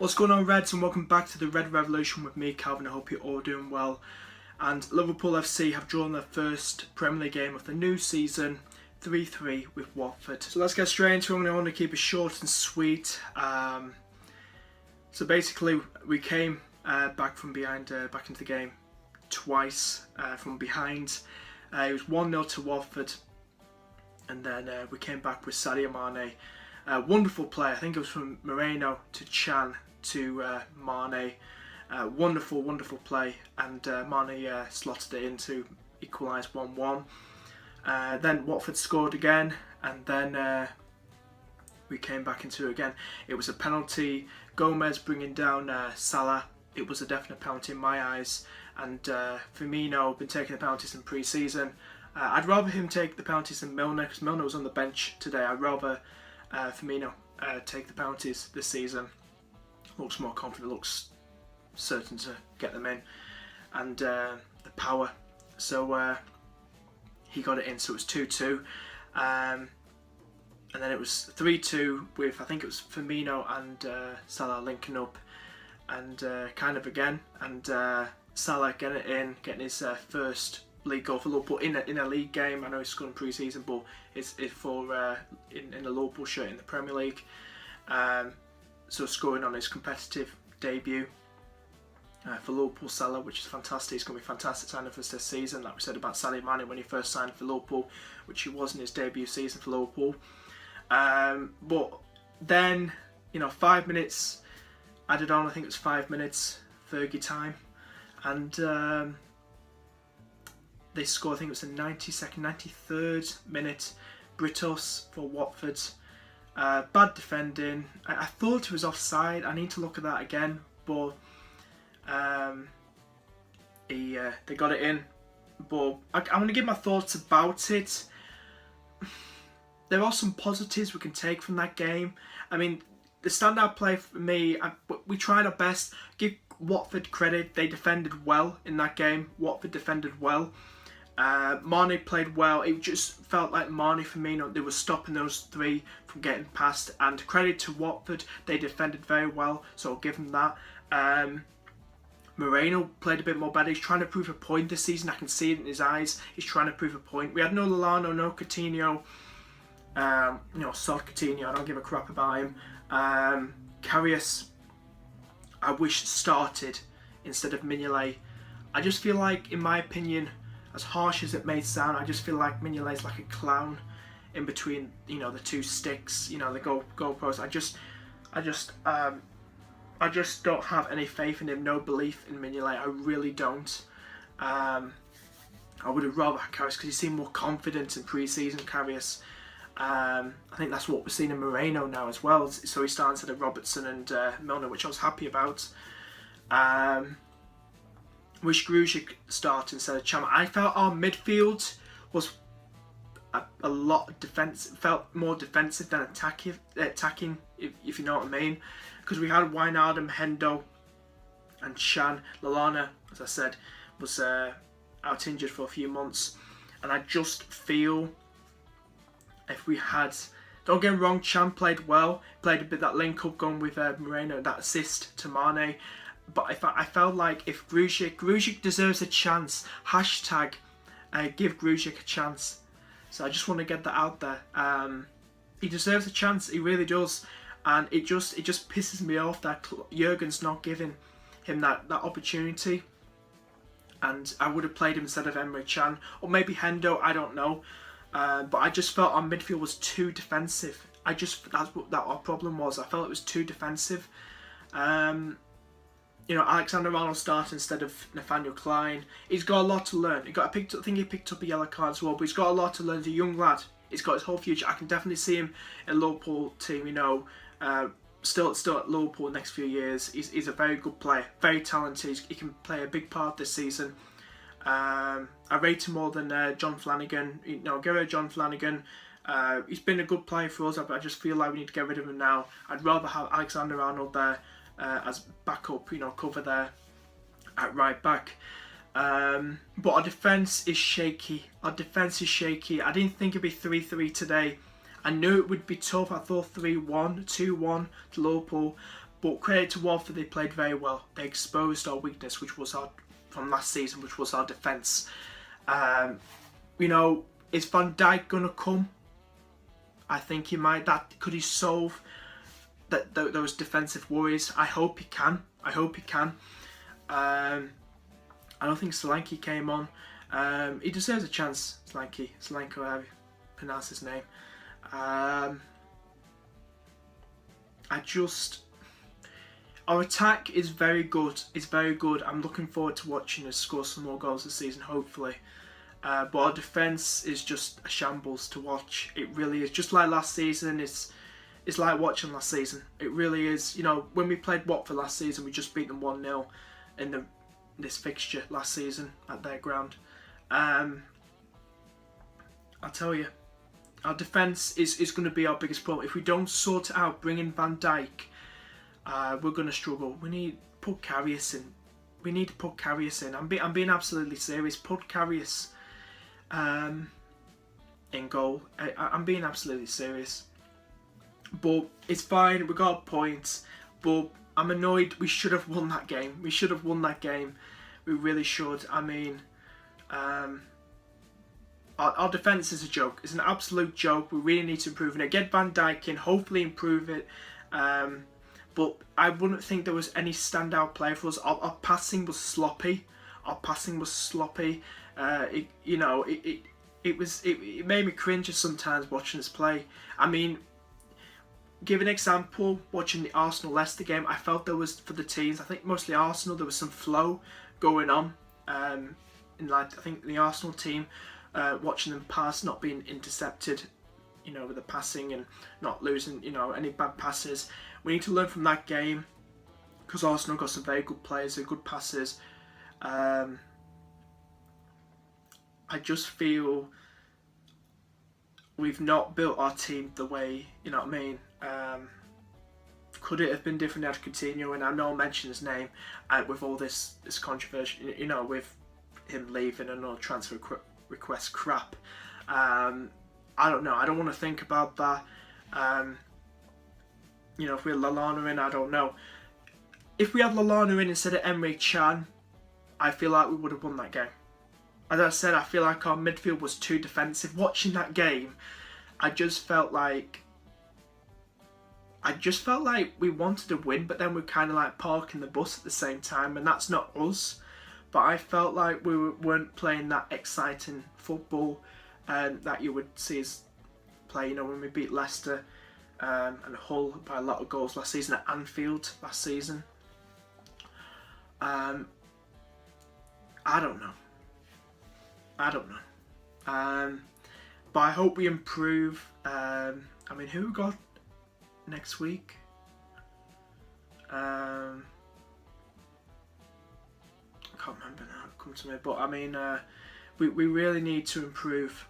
What's going on, Reds, and welcome back to the Red Revolution with me, Calvin. I hope you're all doing well. And Liverpool FC have drawn their first Premier League game of the new season, 3-3 with Watford. So let's get straight into it. I want to keep it short and sweet. So basically, we came back from behind, back into the game twice from behind. It was 1-0 to Watford, and then we came back with Sadio Mane. Wonderful play. I think it was from Moreno to Chan to Mane. Wonderful play, and Mane slotted it in to equalise 1-1. Then Watford scored again, and then we came back into it again. It was a penalty. Gomez bringing down Salah. It was a definite penalty in my eyes, and Firmino been taking the penalties in pre-season. I'd rather him take the penalties than Milner, because Milner was on the bench today. I'd rather Firmino take the penalties this season. Looks more confident, looks certain to get them in, and the power. So he got it in, so it was 2-2. And then it was 3-2 with, I think it was Firmino and Salah linking up, and kind of again, and Salah getting it in, getting his first league goal for Liverpool in a league game. I know he's scored in pre-season, but it's for in a Liverpool shirt in the Premier League. So scoring on his competitive debut for Liverpool, Salah, which is fantastic. It's going to be a fantastic signing for us this season. Like we said about Sadio Mane when he first signed for Liverpool, which he was in his debut season for Liverpool. But then, 5 minutes added on. I think it was 5 minutes Fergie time, and they scored. I think it was the 93rd minute. Britos for Watford. Bad defending. I thought it was offside. I need to look at that again, but they got it in. But I'm going to give my thoughts about it. There are some positives we can take from that game. I mean, the standout play for me, we tried our best. Give Watford credit. They defended well in that game. Watford defended well. Mane played well. It just felt like Mane, Firmino, they were stopping those three from getting past. And credit to Watford, they defended very well, so I'll give them that. Moreno played a bit more better. He's trying to prove a point this season. I can see it in his eyes. He's trying to prove a point. We had no Lallana, no Coutinho. Sod Coutinho. I don't give a crap about him. Karius, I wish started instead of Mignolet. I just feel like, in my opinion, as harsh as it may sound, I just feel like Mignolet's like a clown in between, the two sticks, the goalposts. I just don't have any faith in him, no belief in Mignolet. I really don't. I would have rather had Karius because he seemed more confident in pre-season. Karius. I think that's what we're seeing in Moreno now as well. So he started instead of Robertson and Milner, which I was happy about. Wish Grujic started instead of Cham. I felt our midfield was a lot defensive, felt more defensive than attacking, if you know what I mean. Because we had Wijnaldum, Hendo, and Chan. Lallana, as I said, was out injured for a few months, and I just feel if we had, don't get me wrong, Chan played well, played a bit that link up going with Moreno, that assist to Mane. But I felt like if Grujic deserves a chance, hashtag give Grujic a chance. So I just want to get that out there. He deserves a chance, he really does. And it just pisses me off that Jurgen's not giving him that opportunity. And I would have played him instead of Emre Can, or maybe Hendo, I don't know. But I just felt our midfield was too defensive. That's what our problem was. I felt it was too defensive. Alexander-Arnold started instead of Nathaniel Klein. He's got a lot to learn. I think he picked up a yellow card as well, but he's got a lot to learn. He's a young lad. He's got his whole future. I can definitely see him in Liverpool team, still at Liverpool the next few years. He's a very good player, very talented. He can play a big part this season. I rate him more than John Flanagan. Get rid of John Flanagan. He's been a good player for us, but I just feel like we need to get rid of him now. I'd rather have Alexander-Arnold there as backup, cover there at right back. But our defence is shaky. I didn't think it'd be 3-3 today. I knew it would be tough. I thought 3-1, 2-1 to Liverpool. But credit to Watford, they played very well. They exposed our weakness, from last season, which was our defence. You know, is Van Dijk gonna come? I think he might. Could he solve those defensive worries? I hope he can. I don't think Solanke came on. He deserves a chance. Solanke, however you pronounce his name. Our attack is very good. It's very good. I'm looking forward to watching us score some more goals this season, hopefully. But our defence is just a shambles to watch. It really is. Just like last season, it's like watching last season. It really is. You know, when we played Watford last season, we just beat them 1-0 in this fixture last season at their ground. I'll tell you, our defence is going to be our biggest problem. If we don't sort it out, bring in Van Dijk, we're going to struggle. We need to put Karius in. I'm being absolutely serious. Put Karius in goal. I'm being absolutely serious. But it's fine. We got points. But I'm annoyed. We should have won that game. We really should. I mean, our defence is a joke. It's an absolute joke. We really need to improve it. Get Van Dijk in. Hopefully improve it. But I wouldn't think there was any standout play for us. Our passing was sloppy. It made me cringe sometimes watching us play. I mean, give an example, watching the Arsenal-Leicester game, I felt there was, for the teams, I think mostly Arsenal, there was some flow going on. I think the Arsenal team, watching them pass, not being intercepted, you know, with the passing and not losing, you know, any bad passes. We need to learn from that game, because Arsenal got some very good players and good passes. I just feel we've not built our team the way, you know what I mean? Could it have been different had Coutinho? And I know I mentioned his name with all this controversy, you know, with him leaving and all transfer request crap. I don't know. I don't want to think about that. You know, if we had Lallana in, I don't know. If we had Lallana in instead of Emre Can, I feel like we would have won that game. As I said, I feel like our midfield was too defensive. Watching that game, I just felt like we wanted to win, but then we're kind of like parking the bus at the same time, and that's not us. But I felt like we weren't playing that exciting football that you would see us play. You know, when we beat Leicester and Hull by a lot of goals last season at Anfield last season. I don't know. But I hope we improve. I mean, who we got next week? I can't remember now. Come to me. But I mean, we really need to improve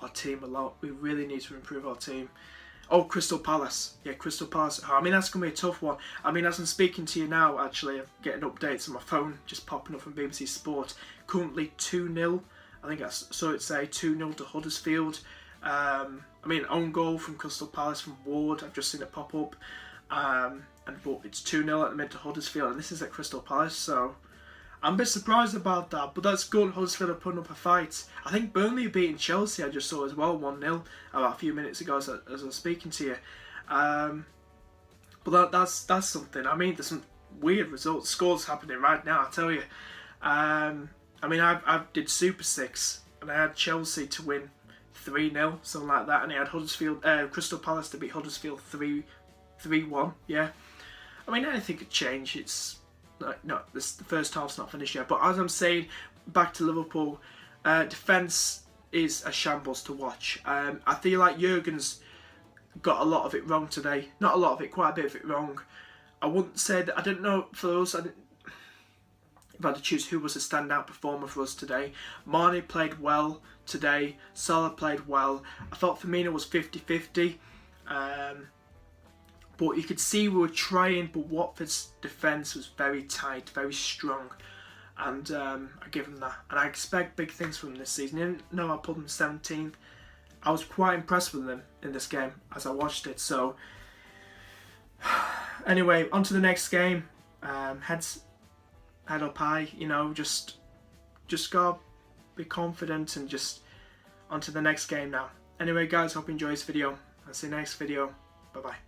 our team a lot. We really need to improve our team. Oh, Crystal Palace. Yeah, Crystal Palace. I mean, that's going to be a tough one. I mean, as I'm speaking to you now, actually, I'm getting updates on my phone, just popping up from BBC Sport. Currently 2-0. I think I saw it say 2-0 to Huddersfield. I mean, own goal from Crystal Palace from Ward. I've just seen it pop up. But it's 2-0 at the minute to Huddersfield, and this is at Crystal Palace, so I'm a bit surprised about that, but that's good. Huddersfield are putting up a fight. I think Burnley are beating Chelsea, I just saw as well, 1-0 about a few minutes ago as I was speaking to you. But that's something. I mean, there's some weird results, scores happening right now, I tell you. I mean, I did Super 6, and I had Chelsea to win 3-0, something like that, and I had Crystal Palace to beat Huddersfield 3-1, yeah. I mean, anything could change. It's no, the first half's not finished yet. But as I'm saying, back to Liverpool, defence is a shambles to watch. I feel like Jurgen's got a lot of it wrong today. Not a lot of it, quite a bit of it wrong. I wouldn't say that. I don't know for us. If I had to choose who was a standout performer for us today, Mane played well today. Salah played well. I thought Firmino was 50-50. But you could see we were trying, but Watford's defence was very tight, very strong. And I give them that. And I expect big things from them this season. Even though I put them 17th, I was quite impressed with them in this game as I watched it. So Anyway, on to the next game. Head up high, you know, just go, be confident, and just on to the next game now. Anyway, guys, hope you enjoy this video. I'll see you next video. Bye bye.